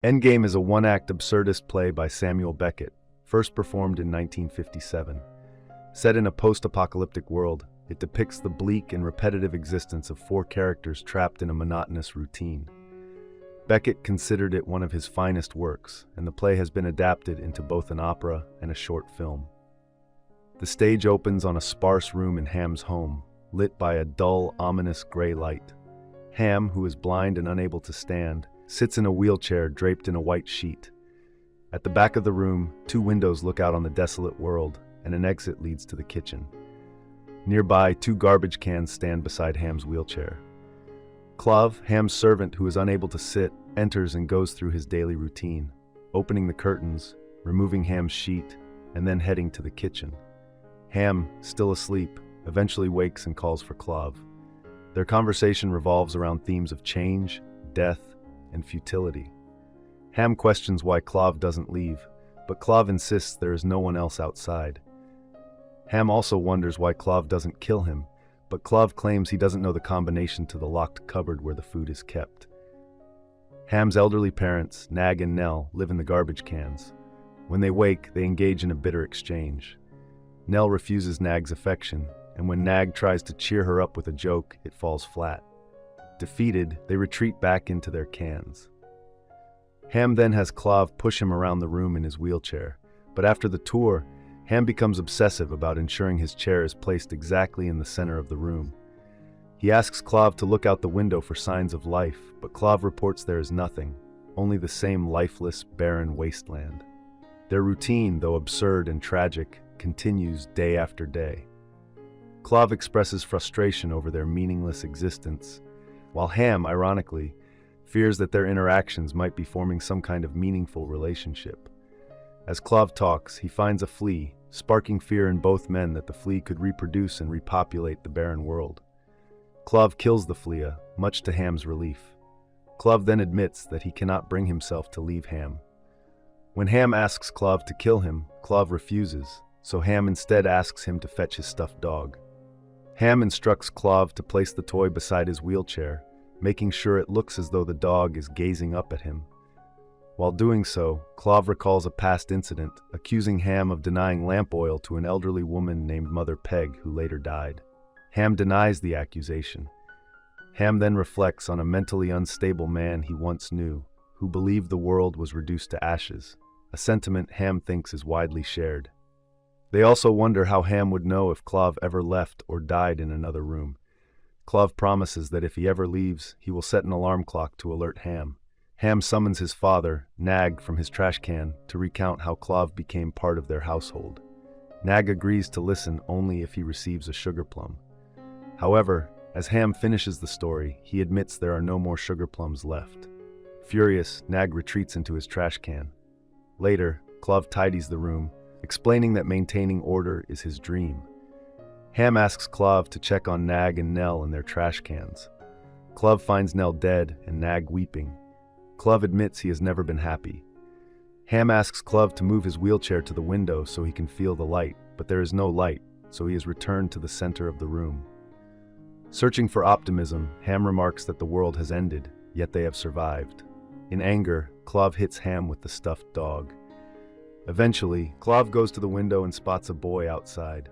Endgame is a one-act absurdist play by Samuel Beckett, first performed in 1957. Set in a post-apocalyptic world, it depicts the bleak and repetitive existence of four characters trapped in a monotonous routine. Beckett considered it one of his finest works, and the play has been adapted into both an opera and a short film. The stage opens on a sparse room in Hamm's home, lit by a dull, ominous gray light. Hamm, who is blind and unable to stand, sits in a wheelchair draped in a white sheet. At the back of the room, two windows look out on the desolate world, and an exit leads to the kitchen. Nearby, two garbage cans stand beside Hamm's wheelchair. Clov, Hamm's servant who is unable to sit, enters and goes through his daily routine, opening the curtains, removing Hamm's sheet, and then heading to the kitchen. Hamm, still asleep, eventually wakes and calls for Clov. Their conversation revolves around themes of change, death, and futility. Hamm questions why Clov doesn't leave, but Clov insists there is no one else outside. Hamm also wonders why Clov doesn't kill him, but Clov claims he doesn't know the combination to the locked cupboard where the food is kept. Hamm's elderly parents, Nagg and Nell, live in the garbage cans. When they wake, they engage in a bitter exchange. Nell refuses Nagg's affection, and when Nagg tries to cheer her up with a joke, it falls flat. Defeated, they retreat back into their cans. Hamm then has Clov push him around the room in his wheelchair, but after the tour, Hamm becomes obsessive about ensuring his chair is placed exactly in the center of the room. He asks Clov to look out the window for signs of life, but Clov reports there is nothing, only the same lifeless, barren wasteland. Their routine, though absurd and tragic, continues day after day. Clov expresses frustration over their meaningless existence, while Hamm, ironically, fears that their interactions might be forming some kind of meaningful relationship. As Clov talks, he finds a flea, sparking fear in both men that the flea could reproduce and repopulate the barren world. Clov kills the flea, much to Hamm's relief. Clov then admits that he cannot bring himself to leave Hamm. When Hamm asks Clov to kill him, Clov refuses, so Hamm instead asks him to fetch his stuffed dog. Hamm instructs Clov to place the toy beside his wheelchair, making sure it looks as though the dog is gazing up at him. While doing so, Clov recalls a past incident, accusing Hamm of denying lamp oil to an elderly woman named Mother Peg, who later died. Hamm denies the accusation. Hamm then reflects on a mentally unstable man he once knew, who believed the world was reduced to ashes, a sentiment Hamm thinks is widely shared. They also wonder how Hamm would know if Clov ever left or died in another room. Clov promises that if he ever leaves, he will set an alarm clock to alert Hamm. Hamm summons his father, Nagg, from his trash can to recount how Clov became part of their household. Nagg agrees to listen only if he receives a sugar plum. However, as Hamm finishes the story, he admits there are no more sugar plums left. Furious, Nagg retreats into his trash can. Later, Clov tidies the room, explaining that maintaining order is his dream. Hamm asks Clov to check on Nagg and Nell in their trash cans. Clov finds Nell dead and Nagg weeping. Clov admits he has never been happy. Hamm asks Clov to move his wheelchair to the window so he can feel the light, but there is no light, so he is returned to the center of the room. Searching for optimism, Hamm remarks that the world has ended, yet they have survived. In anger, Clov hits Hamm with the stuffed dog. Eventually, Clov goes to the window and spots a boy outside.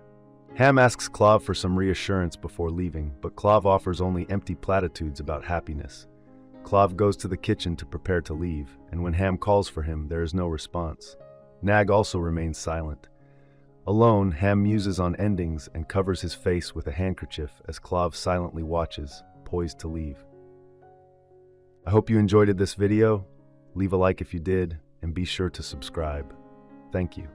Hamm asks Clov for some reassurance before leaving, but Clov offers only empty platitudes about happiness. Clov goes to the kitchen to prepare to leave, and when Hamm calls for him, there is no response. Nagg also remains silent. Alone, Hamm muses on endings and covers his face with a handkerchief as Clov silently watches, poised to leave. I hope you enjoyed this video. Leave a like if you did, and be sure to subscribe. Thank you.